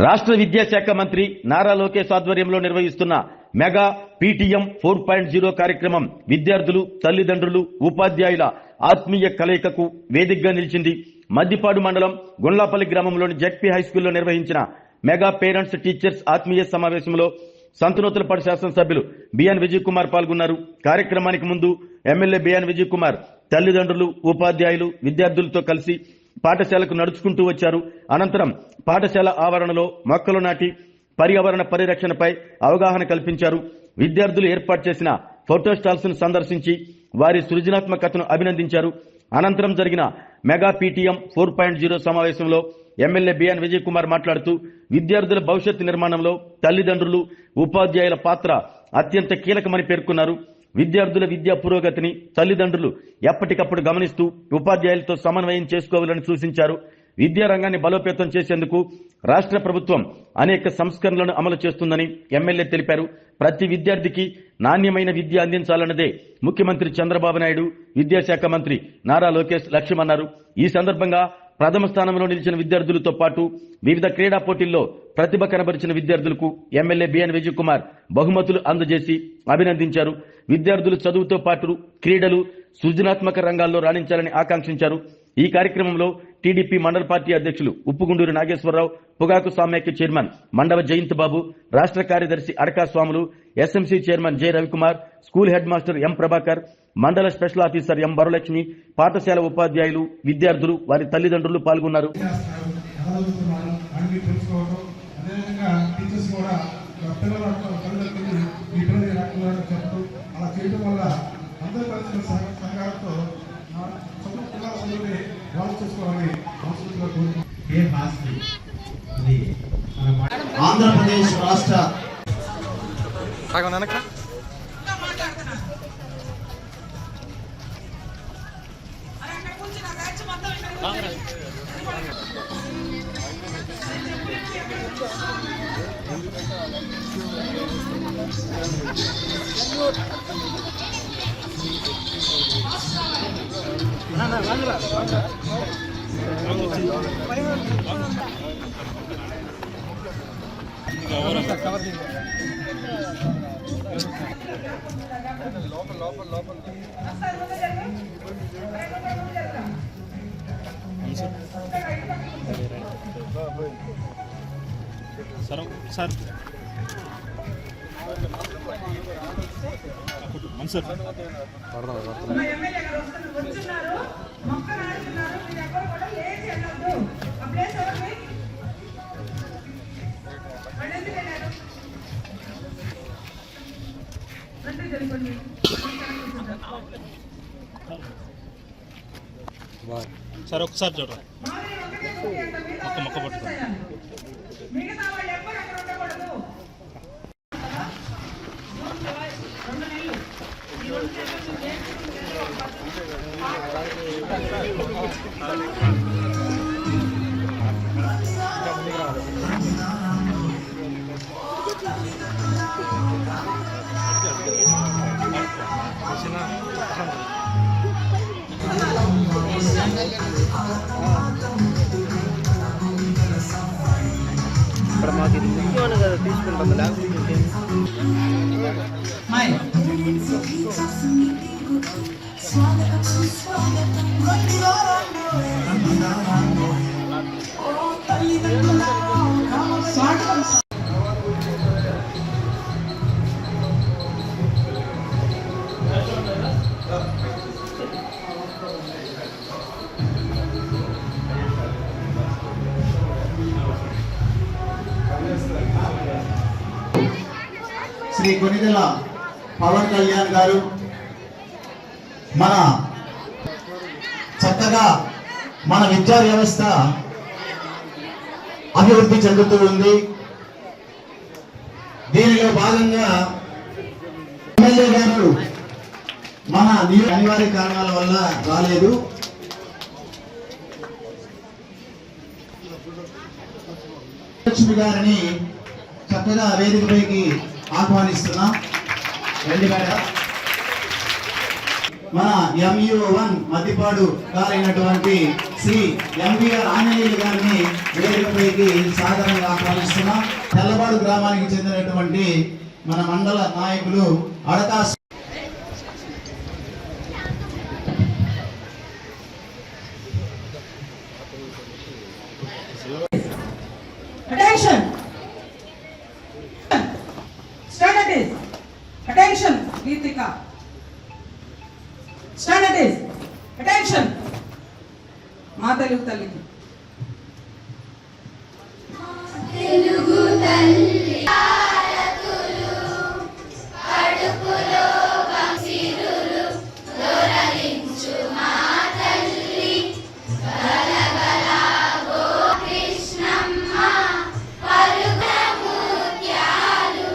రాష్ట్ర విద్యాశాఖ మంత్రి నారా లోకేష్ ఆధ్వర్యంలో నిర్వహిస్తున్న మెగా పీటీఎం 4.0 కార్యక్రమం విద్యార్థులు, తల్లిదండ్రులు, ఉపాధ్యాయుల ఆత్మీయ కలయికకు వేదికగా నిలిచింది. మద్దిపాడు మండలం గుండ్లాపల్లి గ్రామంలోని జెడ్పీ హైస్కూల్లో నిర్వహించిన మెగా పేరెంట్స్ టీచర్స్ ఆత్మీయ సమావేశంలో సంతనూతలపాడు శాసనసభ్యులు బిఎన్ విజయ్ కుమార్ పాల్గొన్నారు. కార్యక్రమానికి ముందు ఎమ్మెల్యే బిఎన్ విజయ్ కుమార్ తల్లిదండ్రులు, ఉపాధ్యాయులు, విద్యార్థులతో కలిసి పాఠశాలకు నడుచుకుంటూ వచ్చారు. అనంతరం పాఠశాల ఆవరణలో మొక్కలు నాటి పర్యావరణ పరిరక్షణపై అవగాహన కల్పించారు. విద్యార్థులు ఏర్పాటు చేసిన ఫోటో స్టాల్స్ ను సందర్శించి వారి సృజనాత్మకతను అభినందించారు. అనంతరం జరిగిన మెగా పీటీఎం 4.0 సమావేశంలో ఎమ్మెల్యే బిఎన్ విజయ్ కుమార్ మాట్లాడుతూ విద్యార్థుల భవిష్యత్తు నిర్మాణంలో తల్లిదండ్రులు, ఉపాధ్యాయుల పాత్ర అత్యంత కీలకమని పేర్కొన్నారు. విద్యార్థుల విద్యా పురోగతిని తల్లిదండ్రులు ఎప్పటికప్పుడు గమనిస్తూ ఉపాధ్యాయులతో సమన్వయం చేసుకోవాలని సూచించారు. విద్యారంగాన్ని బలోపేతం చేసేందుకు రాష్ట్ర ప్రభుత్వం అనేక సంస్కరణలను అమలు చేస్తుందని ఎమ్మెల్యే తెలిపారు. ప్రతి విద్యార్థికి నాణ్యమైన విద్య అందించాలన్నదే ముఖ్యమంత్రి చంద్రబాబు నాయుడు, విద్యాశాఖ మంత్రి నారా లోకేష్ లక్ష్యమన్నారు. ఈ సందర్భంగా ప్రథమ స్థానంలో నిలిచిన విద్యార్థులతో పాటు వివిధ క్రీడా పోటీల్లో ప్రతిభ కనబరిచిన విద్యార్థులకు ఎమ్మెల్యే బిఎన్ విజయ్ కుమార్ బహుమతులు అందజేసి అభినందించారు. విద్యార్థులు చదువుతో పాటు క్రీడలు, సృజనాత్మక రంగాల్లో రాణించాలని ఆకాంక్షించారు. ఈ కార్యక్రమంలో టీడీపీ మండల పార్టీ అధ్యక్షులు ఉప్పుగుండూరు నాగేశ్వరరావు, పొగాకు సమాఖ్య చైర్మన్ మండవ జయంత్ బాబు, రాష్ట్ర కార్యదర్శి అడకా స్వాములు, SMC chairman J Ravikumar, school head master ఎం ప్రభాకర్, మండల స్పెషల్ ఆఫీసర్ ఎం వరలక్ష్మి, పాఠశాల ఉపాధ్యాయులు, విద్యార్థులు, వారి తల్లిదండ్రులు పాల్గొన్నారు. ఆంధ్రప్రదేశ్ రాష్ట్ర సార్ సార్ ఒకసారి చూడండి, మొక్క పట్టుకోండి. ఇక్కడ మాకు ఇది ముఖ్యమైన కదా తీసుకుంటాం, లేకపోతే శ్రీ కొనిదెల పవన్ కళ్యాణ్ గారు చక్కగా మన విద్యా వ్యవస్థ అభివృద్ధి చెందుతూ ఉంది. దీనిలో భాగంగా ఎమ్మెల్యే గారు మన అనివార్య కారణాల వల్ల రాలేదు. లక్ష్మి గారిని చక్కగా వేదికపైకి ఆహ్వానిస్తున్నాం. మన MU1 మద్దిపాడు గారైనటువంటి శ్రీ ఎంవీఆర్ ఆంజనేయులు గారిని వేదికపైకి సాధారణంగా ఆహ్వానిస్తున్నాం. తెల్లబాడు గ్రామానికి చెందినటువంటి మన మండల నాయకులు అడకా Attention! Stand at ease. Attention, Geetika. Stand at ease. Attention. మా తెలుగు తల్లికి. తెలుగు తల్లి ఆరతులు కడుపులో వంశీరులు దొరలించు మా తల్లి గలగల గో కృష్ణమ్మ పలుక ముత్యాలు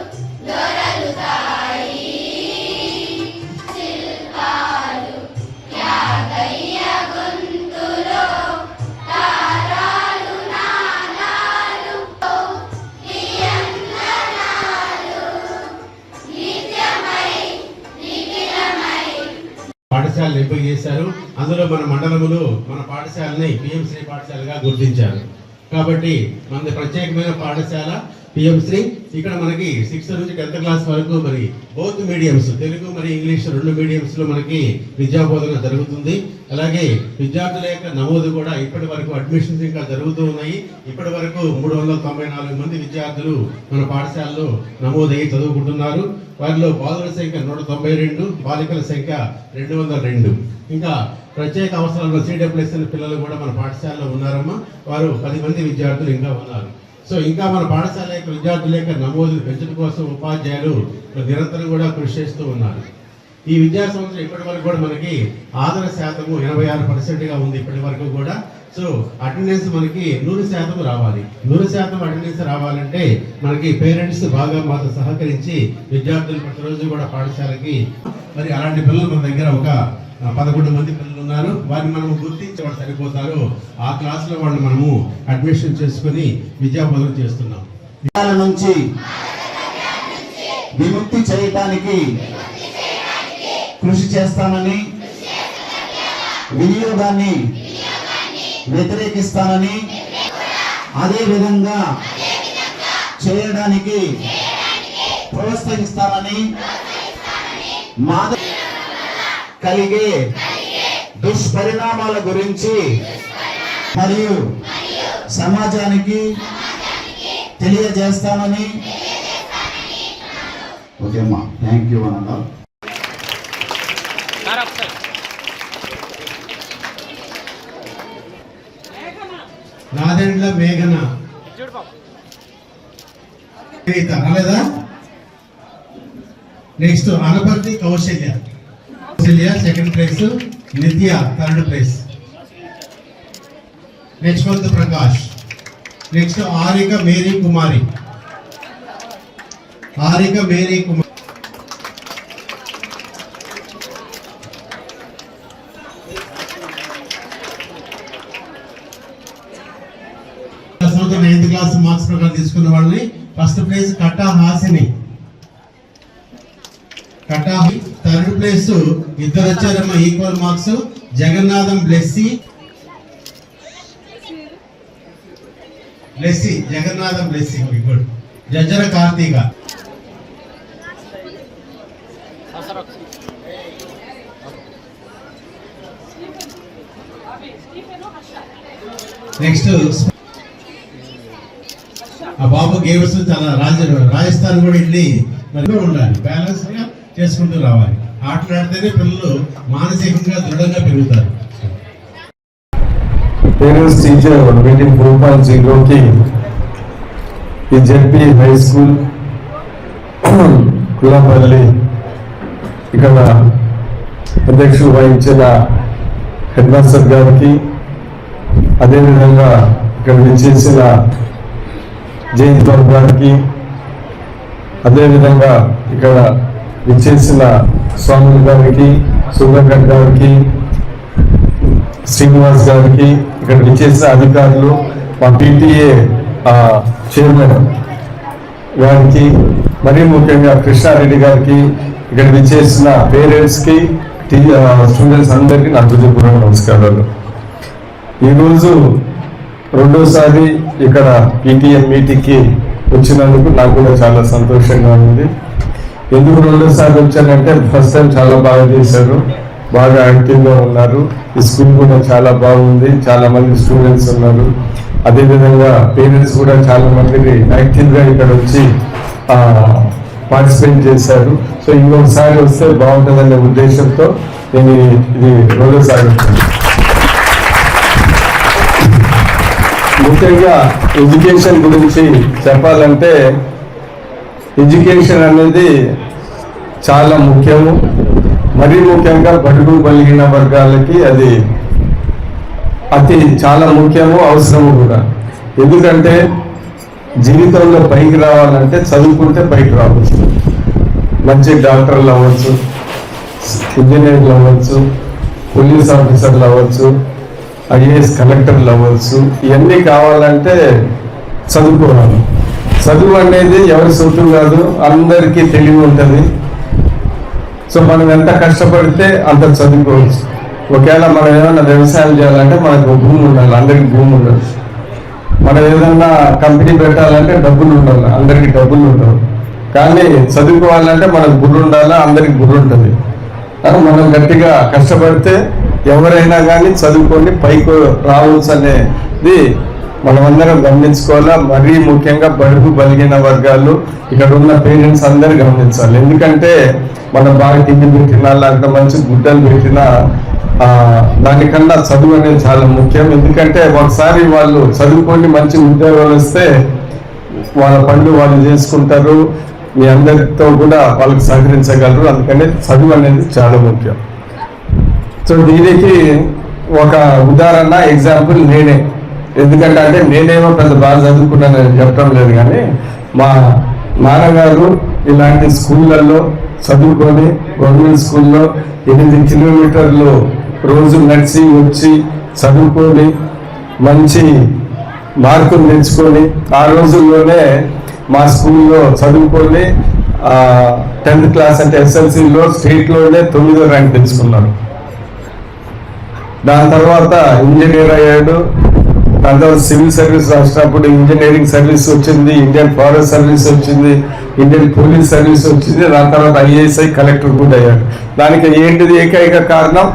దొరలుతాయి శిల్పాలు యాగయ్య గొంతులో తారాలు నాదాలు నియంత్రణాలు నిత్యమై నిఖిలమై పాఠశాలను ఎంపిక చేశారు. అందులో మన మండలములో మన పాఠశాలని పిఎంశ్రీ పాఠశాలగా గుర్తించారు. కాబట్టి మనది ప్రత్యేకమైన పాఠశాల పిఎంశ్రీ. ఇక్కడ మనకి 6th నుంచి 10th క్లాస్ వరకు మరి బోత్ మీడియంస్ తెలుగు మరి ఇంగ్లీష్ 2 మీడియంస్ లో మనకి విద్యా బోధన జరుగుతుంది. అలాగే విద్యార్థుల యొక్క నమోదు కూడా ఇప్పటి వరకు అడ్మిషన్స్ ఇంకా జరుగుతూ ఉన్నాయి. ఇప్పటి వరకు 394 మంది విద్యార్థులు మన పాఠశాలలో నమోదయ్యి చదువుకుంటున్నారు. వారిలో బాలుల సంఖ్య 192, బాలికల సంఖ్య 202. ఇంకా ప్రత్యేక అవసరాలు CWS పిల్లలు కూడా మన పాఠశాలలో ఉన్నారమ్మా. వారు 10 మంది విద్యార్థులు ఇంకా ఉన్నారు. సో ఇంకా మన పాఠశాల యొక్క విద్యార్థుల యొక్క నమోదు పెంచడం కోసం ఉపాధ్యాయులు నిరంతరం కూడా కృషి చేస్తూ ఉన్నారు. ఈ విద్యా సంవత్సరం ఇప్పటి వరకు కూడా మనకి ఆదర శాతము 86% ఉంది ఇప్పటి వరకు కూడా. సో అటెండెన్స్ మనకి 100% రావాలి. 100% అటెండెన్స్ రావాలంటే మనకి పేరెంట్స్ బాగా మాతో సహకరించి విద్యార్థులు ప్రతిరోజు కూడా పాఠశాలకి మరి అలాంటి పిల్లలు మన దగ్గర ఒక 11 మంది పిల్లలు ఉన్నారు. వారిని మనము గుర్తించి వాళ్ళు సరిపోతారు. ఆ క్లాస్ లో వాళ్ళు మనము అడ్మిషన్ చేసుకుని విద్యా బోధన చేస్తున్నాం. నుంచి విముక్తి చేయడానికి కృషి చేస్తానని, వినియోగాన్ని వ్యతిరేకిస్తానని, అదే విధంగా చేయడానికి ప్రోత్సహిస్తానని, కలిగే దుష్పరిణామాల గురించి మరియు సమాజానికి తెలియజేస్తానని. ఓకే అమ్మా, థ్యాంక్ యూ అన్నా. నాదెండ్ల మేఘన రాలేదా? Next Anaparthi Kausalya 2nd place, Nitya 3rd place. Next month Prakash. Next Aarika Mary Kumari. సంవత్సరం 9th క్లాస్ మార్క్స్ ప్రకారం తీసుకున్న వాళ్ళని. First place Katta Hasini. 3rd place ఇద్దరు వచ్చారమ్మా, equal marks. Jagannatham Blessy, Jagannatham Blessy. Good. Jajjara Karthika. Next ఆ బాబు గేమ్స్ చాలా రాజస్థాన్ కూడా వెళ్ళి మరి ఉండాలి, బ్యాలెన్స్ గా చేసుకుంటూ రావాలి. ఆటలు ఆడితేనే పిల్లలు మానసికంగా దృఢంగా పెరుగుతారు. పేరెంట్స్ టీచర్ మీటింగ్ 4.0కి ఈ జెడ్పీ హై స్కూల్ కులాపల్లి ఇక్కడ అధ్యక్షులు వహించిన హెడ్ మాస్టర్ గారికి, అదేవిధంగా ఇక్కడ విచ్చేసిన జయంత్ బాబు గారికి, అదేవిధంగా ఇక్కడ విచ్చేసిన స్వామి గారికి, సుధాకర్ గారికి, శ్రీనివాస్ గారికి, ఇక్కడ విచ్చేసిన అధికారులు, మా PTA చైర్మన్ గారికి, మరీ ముఖ్యంగా కృష్ణారెడ్డి గారికి, ఇక్కడ విచ్చేసిన పేరెంట్స్ కి, స్టూడెంట్స్ అందరికీ నా హృదయపూర్వక నమస్కారాలు. ఈరోజు రెండోసారి ఇక్కడ పీటీఎం మీటింగ్కి వచ్చినందుకు నాకు కూడా చాలా సంతోషంగా ఉంది. ఎందుకు రెండోసారి వచ్చానంటే ఫస్ట్ టైం చాలా బాగా చేశారు, బాగా యాక్టివ్గా ఉన్నారు. ఈ స్కూల్ కూడా చాలా బాగుంది, చాలా మంది స్టూడెంట్స్ ఉన్నారు. అదేవిధంగా పేరెంట్స్ కూడా చాలా మంది యాక్టివ్గా ఇక్కడ వచ్చి పార్టిసిపేట్ చేశారు. సో ఇంకొకసారి వస్తే బాగుంటుందనే ఉద్దేశంతో నేను ఇది రెండోసారి వచ్చాను. ముఖ్యంగా ఎడ్యుకేషన్ గురించి చెప్పాలంటే ఎడ్యుకేషన్ అనేది చాలా ముఖ్యము. మరీ ముఖ్యంగా బడుగు బలిగిన వర్గాలకి అది చాలా ముఖ్యము, అవసరము కూడా. ఎందుకంటే జీవితంలో పైకి రావాలంటే చదువుకుంటే పైకి రావచ్చు. మంచి డాక్టర్లు అవ్వచ్చు, ఇంజనీర్లు అవ్వచ్చు, పోలీస్ ఆఫీసర్లు అవ్వచ్చు, ఐఏఎస్ కలెక్టర్లు అవ్వచ్చు. ఇవన్నీ కావాలంటే చదువుకోవాలి. చదువు అనేది ఎవరి సొత్తు కాదు, అందరికీ తెలివి ఉంటుంది. సో మనం ఎంత కష్టపడితే అంత చదువుకోవచ్చు. ఒకవేళ మనం ఏమైనా వ్యవసాయం చేయాలంటే మనకు భూమి ఉండాలి, అందరికి భూమి ఉండదు. మనం ఏదన్నా కంపెనీ పెట్టాలంటే డబ్బులు ఉండాలి, అందరికి డబ్బులు ఉండవు. కానీ చదువుకోవాలంటే మనకు బుర్ర ఉండాలా, అందరికి బుర్ర ఉంటుంది. మనం గట్టిగా కష్టపడితే ఎవరైనా కానీ చదువుకొని పైకి రావచ్చు అనేది మనమందరం గమనించుకోవాలా. మరీ ముఖ్యంగా బడుగు బలిగిన వర్గాలు ఇక్కడ ఉన్న పేరెంట్స్ అందరూ గమనించాలి. ఎందుకంటే మనం బాగా తిండి పెట్టినా లేకపోతే మంచి గుడ్డలు పెట్టినా దానికన్నా చదువు అనేది చాలా ముఖ్యం. ఎందుకంటే ఒకసారి వాళ్ళు చదువుకొని మంచి ఉద్యోగాలు వస్తే వాళ్ళ పనులు వాళ్ళు చేసుకుంటారు, మీ అందరితో కూడా వాళ్ళకి సహకరించగలరు. అందుకని చదువు అనేది చాలా ముఖ్యం. సో దీనికి ఒక ఉదాహరణ ఎగ్జాంపుల్ నేనే. ఎందుకంటే నేనేమో పెద్ద బాగా చదువుకున్నానని చెప్పడం లేదు, కానీ మా నాన్నగారు ఇలాంటి స్కూళ్ళల్లో చదువుకొని గవర్నమెంట్ స్కూల్లో 8 కిలోమీటర్లు రోజు నడిచి వచ్చి చదువుకొని మంచి మార్కులు తెచ్చుకొని ఆ రోజుల్లోనే మా స్కూల్లో చదువుకొని 10th క్లాస్ అంటే ఎస్ఎల్సీలో స్టేట్లోనే 9వ ర్యాంక్ తెచ్చుకున్నాను. దాని తర్వాత ఇంజనీర్ అయ్యాడు. దాని తర్వాత సివిల్ సర్వీస్ రాసినప్పుడు ఇంజనీరింగ్ సర్వీస్ వచ్చింది, ఇండియన్ ఫారెస్ట్ సర్వీస్ వచ్చింది, ఇండియన్ పోలీస్ సర్వీస్ వచ్చింది. దాని తర్వాత ఐఏఎస్ఐ కలెక్టర్ కూడా అయ్యాడు. దానికి ఏంటిది ఏకైక కారణం,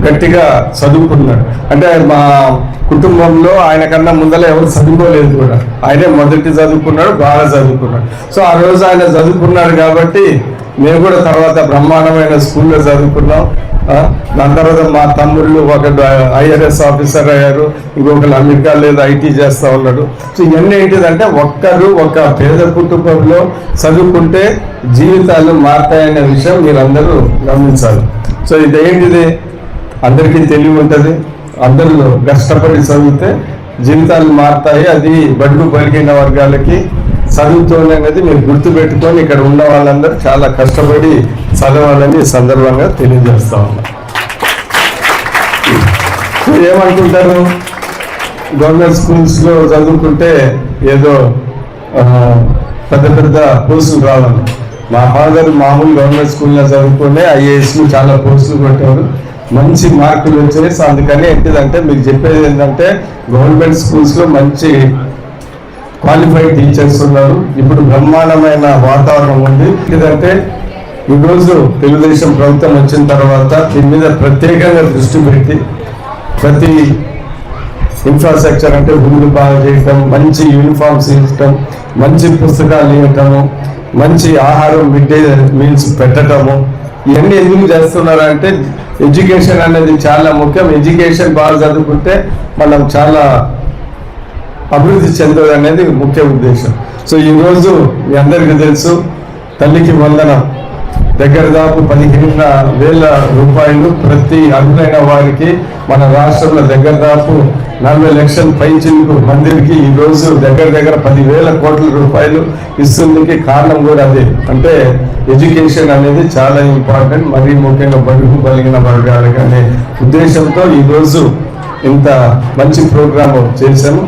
గట్టిగా చదువుకున్నాడు. అంటే మా కుటుంబంలో ఆయన కన్నా ముందర ఎవరు చదువుకోలేదు కూడా, ఆయనే మొదటి చదువుకున్నాడు, బాగా చదువుకున్నాడు. సో ఆ రోజు ఆయన చదువుకున్నాడు కాబట్టి మేము కూడా తర్వాత బ్రహ్మాండమైన స్కూల్లో చదువుకున్నాం. దాని తర్వాత మా తమ్ముళ్ళు ఒకడు ఐఆర్ఎస్ ఆఫీసర్ అయ్యారు, ఇంకొకరు అమెరికా లేదా ఐటీ చేస్తూ ఉన్నాడు. సో ఇవన్నీ ఏంటిదంటే ఒక పేద కుటుంబంలో చదువుకుంటే జీవితాలు మారుతాయనే విషయం మీరందరూ గమనించాలి. సో ఇదేంటిది, అందరికీ తెలివి ఉంటుంది, అందరూ కష్టపడి చదివితే జీవితాలు మారుతాయి. అది బడుగు బలిగిన వర్గాలకి చదువుతోనే అనేది మీరు గుర్తుపెట్టుకొని ఇక్కడ ఉన్న వాళ్ళందరూ చాలా కష్టపడి చదవాలని ఈ సందర్భంగా తెలియజేస్తా ఉన్నా. ఏమనుకుంటారు, గవర్నమెంట్ స్కూల్స్లో చదువుకుంటే ఏదో పెద్ద పెద్ద పోస్టులు రావాలి. మా ఫాదర్ మామూలు గవర్నమెంట్ స్కూల్లో చదువుకునే ఐఏఎస్లు చాలా పోస్టులు కొట్టారు, మంచి మార్కులు వచ్చాయి. సో అందుకని ఏంటిదంటే మీకు చెప్పేది ఏంటంటే గవర్నమెంట్ స్కూల్స్లో మంచి క్వాలిఫైడ్ టీచర్స్ ఉన్నారు. ఇప్పుడు బ్రహ్మాండమైన వాతావరణం ఉంది. ఎందుకంటే ఈరోజు తెలుగుదేశం ప్రభుత్వం వచ్చిన తర్వాత దీని మీద ప్రత్యేకంగా దృష్టి పెట్టి ప్రతి ఇన్ఫ్రాస్ట్రక్చర్ అంటే ఊళ్ళు బాగా చేయటం, మంచి యూనిఫామ్స్ ఇవ్వటం, మంచి పుస్తకాలు ఇవ్వటము, మంచి ఆహారం మిడ్ డే మీల్స్ పెట్టడము, ఇవన్నీ ఎందుకు చేస్తున్నారంటే ఎడ్యుకేషన్ అనేది చాలా ముఖ్యం. ఎడ్యుకేషన్ బాగా చదువుకుంటే మనం చాలా అభివృద్ధి చెందదు అనేది ముఖ్య ఉద్దేశం. సో ఈరోజు మీ అందరికీ తెలుసు, తల్లికి వందనం దగ్గర దాపు 15,000 రూపాయలు ప్రతి అర్హులైన వారికి మన రాష్ట్రంలో దగ్గర దాపు 40 లక్షల పైచిలకు మందికి ఈరోజు దగ్గర 10,000 కోట్ల రూపాయలు ఇస్తుందికి కారణం కూడా అదే. అంటే ఎడ్యుకేషన్ అనేది చాలా ఇంపార్టెంట్, మరీ ముఖ్యంగా బడుగు బలిగిన వర్గాలకు అనే ఉద్దేశంతో ఈరోజు ఇంత మంచి ప్రోగ్రామ్ చేశాము.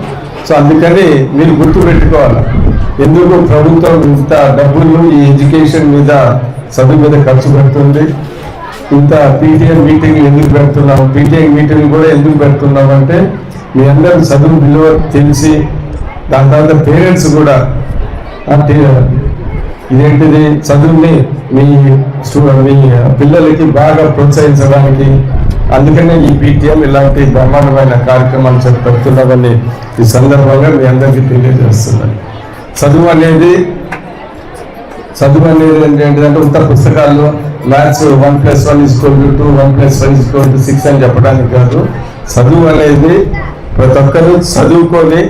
సో అందుకని మీరు గుర్తుపెట్టుకోవాలి, ఎందుకు ప్రభుత్వం ఇంత డబ్బులు ఈ ఎడ్యుకేషన్ మీద చదువు మీద ఖర్చు పెడుతుంది. ఇంత పీటీఎం మీటింగ్ ఎందుకు పెడుతున్నాం, పీటీఎం మీటింగ్ కూడా ఎందుకు పెడుతున్నాం అంటే మీ అందరూ చదువు విలువ తెలిసి దాని తర్వాత పేరెంట్స్ కూడా ఇదేంటిది చదువుని మీ పిల్లలకి బాగా ప్రోత్సహించడానికి, అందుకనే ఈ పీటీఎం ఇలాంటి బ్రహ్మాండమైన కార్యక్రమాలు పెడుతున్నామని ఈ సందర్భంగా మీ అందరికీ తెలియజేస్తున్నాను. చదువు అనేది ఏంటంటే ఉత్తర పుస్తకాల్లో మ్యాథ్స్ 1+1=2, 1+1=6 అని చెప్పడానికి కాదు. చదువు అనేది ప్రతి ఒక్కరూ చదువుకొని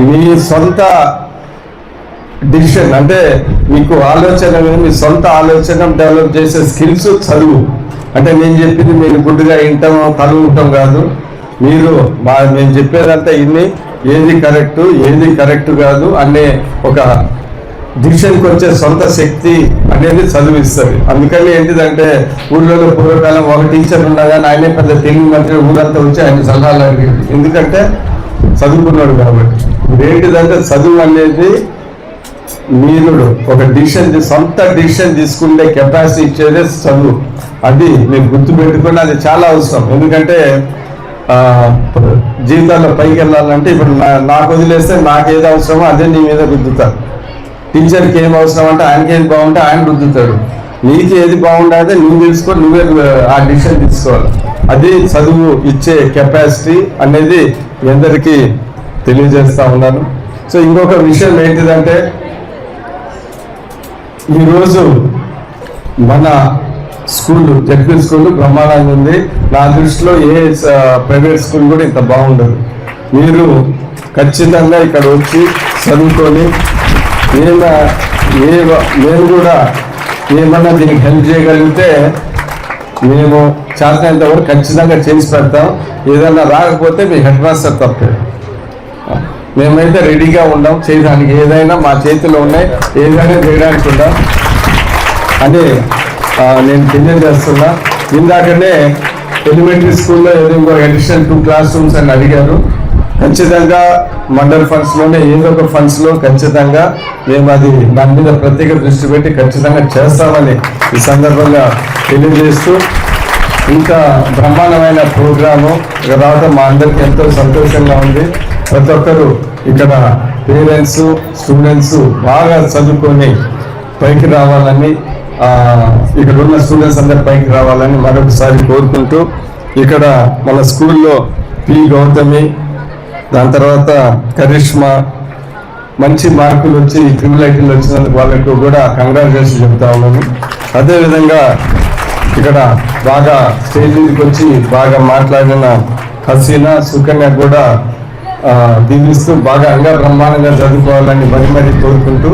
మీ సొంత డిసిషన్ అంటే మీకు ఆలోచన, మీ సొంత ఆలోచన డెవలప్ చేసే స్కిల్స్ చదువు. అంటే నేను చెప్పింది మీరు గుడ్డుగా వింటాం చదువుతాం కాదు. మీరు మేము చెప్పేదంతా ఇన్ని ఏది కరెక్ట్ కాదు అనే ఒక డిసిషన్కి వచ్చే సొంత శక్తి అనేది చదివిస్తుంది. అందుకని ఏంటిదంటే ఊళ్ళో పూర్వకాలం ఒక టీచర్ ఉండగా ఆయనే పెద్ద తెలుగు మంత్రి ఊరంతా వచ్చి ఆయన సలహాలు అడిగేది, ఎందుకంటే చదువుకున్నాడు కాబట్టి. ఏంటిదంటే చదువు అనేది మీరు ఒక సొంత డిసిషన్ తీసుకునే కెపాసిటీ ఇచ్చేదే చదువు. అది మీరు గుర్తుపెట్టుకుని అది చాలా అవసరం. ఎందుకంటే జీవితాల్లో పైకి వెళ్ళాలంటే ఇప్పుడు నాకు వదిలేస్తే నాకేది అవసరమో అదే నీ మీద రుద్దుతారు. టీచర్కి ఏం అవసరం అంటే ఆయనకి ఏది బాగుంటే ఆయన రుద్దుతాడు. నీకు ఏది బాగుంటే నువ్వు తెలుసుకొని నువ్వే ఆ డిసిషన్ తీసుకోవాలి. అది చదువు ఇచ్చే కెపాసిటీ అనేది మీ అందరికీ తెలియజేస్తా ఉన్నాను. సో ఇంకొక విషయం ఏంటిదంటే ఈరోజు మన స్కూల్ జడ్పీ స్కూల్ బ్రహ్మాండంగా ఉంది. నా దృష్టిలో ఏ ప్రైవేట్ స్కూల్ కూడా ఇంత బాగుండదు. మీరు ఖచ్చితంగా ఇక్కడ వచ్చి చదువుకొని నేను కూడా ఏమన్నా దీనికి హెల్ప్ చేయగలిగితే మేము చేతనంత వరకు ఖచ్చితంగా చేసి పెడతాం. ఏదన్నా రాకపోతే మీ హెడ్ మాస్టర్ తప్పే, మేమైతే రెడీగా ఉన్నాం చేయడానికి. ఏదైనా మా చేతిలో ఉన్నాయి, ఏదైనా చేయడానికి ఉన్నాం అని నేను తెలియజేస్తున్నా. ఇందాకనే ఎలిమెంటరీ స్కూల్లో ఏదో అడిషనల్ 2 క్లాస్ రూమ్స్ అని అడిగారు. ఖచ్చితంగా మండల్ ఫండ్స్లోనే ఏదో ఒక ఫండ్స్లో ఖచ్చితంగా మేము అది దాని మీద ప్రత్యేక దృష్టి పెట్టి ఖచ్చితంగా చేస్తామని ఈ సందర్భంగా తెలియజేస్తూ, ఇంకా బ్రహ్మాండమైన ప్రోగ్రాము రావడం మా అందరికీ ఎంతో సంతోషంగా ఉంది. ప్రతి ఒక్కరు ఇక్కడ పేరెంట్స్ స్టూడెంట్స్ బాగా చదువుకొని పైకి రావాలని, ఇక్కడ ఉన్న స్టూడెంట్స్ అందరు పైకి రావాలని మరొకసారి కోరుకుంటూ, ఇక్కడ మన స్కూల్లో పి గౌతమి, దాని తర్వాత కరిష్మా మంచి మార్కులు వచ్చి క్రిమినల్ వచ్చినందుకు వాళ్ళకు కూడా కంగ్రాచులేషన్ చెప్తా ఉన్నాను. అదేవిధంగా ఇక్కడ బాగా స్టేజ్ మీదకి వచ్చి బాగా మాట్లాడిన హసీనా సుకన్య కూడా దీవిస్తూ బాగా బ్రహ్మాండంగా చదువుకోవాలని మరి కోరుకుంటూ,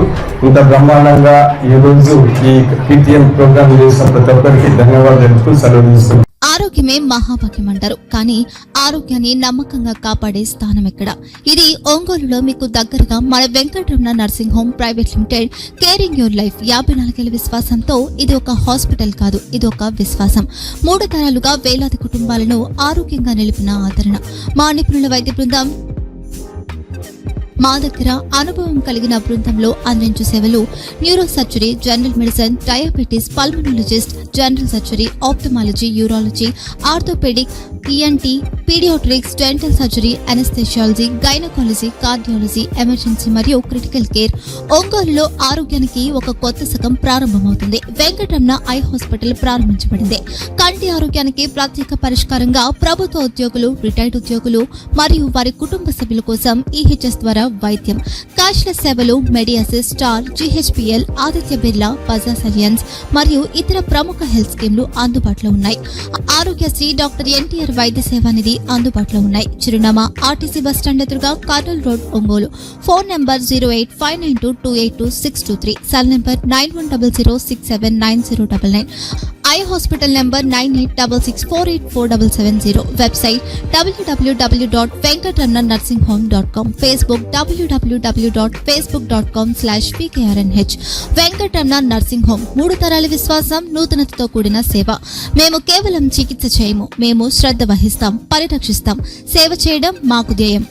ఇంత బ్రహ్మాండంగా ఈరోజు ఈ పీటీఎం ప్రోగ్రామ్ చేసిన ప్రతి ఒక్కరికి ధన్యవాదాలు చెప్తూ సెలవు తీసుకుంటాం. ఆరోగ్యమే మహాభాగ్యం అంటారు, కానీ ఆరోగ్యాన్ని నమ్మకంగా కాపాడే స్థానం ఎక్కడ? ఇది ఒంగోలులో మీకు దగ్గరగా మన Venkataramana nursing home private limited. Caring your life 54 ఏళ్ల విశ్వాసంతో ఇది ఒక హాస్పిటల్ కాదు, ఇది ఒక విశ్వాసం. 3 తరాలుగా వేలాది కుటుంబాలను ఆరోగ్యంగా నిలిపిన ఆదరణ. మా నిపుణుల వైద్య బృందం మా దగ్గర అనుభవం కలిగిన బృందంలో అందించే సేవలు neuro surgery, general medicine, diabetes, pulmonologist, general surgery, ophthalmology, urology, orthopaedic, ENT, paediatrics, dental surgery, anaesthesiology, gynaecology, cardiology, emergency మరియు క్రిటికల్ కేర్. ఒంగోలులో ఆరోగ్యానికి ఒక కొత్త శకం ప్రారంభమవుతుంది. వెంకటరమణ ఐ హాస్పిటల్ ప్రారంభించబడింది. కంటి ఆరోగ్యానికి ప్రత్యేక పరిష్కారంగా ప్రభుత్వ ఉద్యోగులు, రిటైర్డ్ ఉద్యోగులు మరియు వారి కుటుంబ సభ్యుల కోసం ఈహెచ్ఎస్ ద్వారా వైద్యం, క్యాష్లెస్ సేవలు, Medi Assist, Star, GHPL, Aditya Birla, Bajaj Allianz మరియు ఇతర ప్రముఖ హెల్త్ స్కీమ్లు అందుబాటులో ఉన్నాయి. ఆరోగ్యశ్రీ, డాక్టర్ ఎన్టీఆర్ వైద్య సేవా నిధి అందుబాటులో ఉన్నాయి. చిరునామా ఆర్టీసీ బస్టాండ్ ఎదురుగా, Kurnool road, Ongole. Phone number 08592282623, cell number 9100679099, eye hospital number 9866484770, website www.venkatramanarsinghome.com, Facebook www.facebook.com/pkrnh. Venkataramana nursing home, 3 తరాల విశ్వాసం, నూతనతతో కూడిన సేవ. మేము కేవలం చికిత్స చేయము, మేము శ్రద్ధ వహిస్తాం, పరిరక్షిస్తాం. సేవ చేయడం మాకు ధ్యేయం.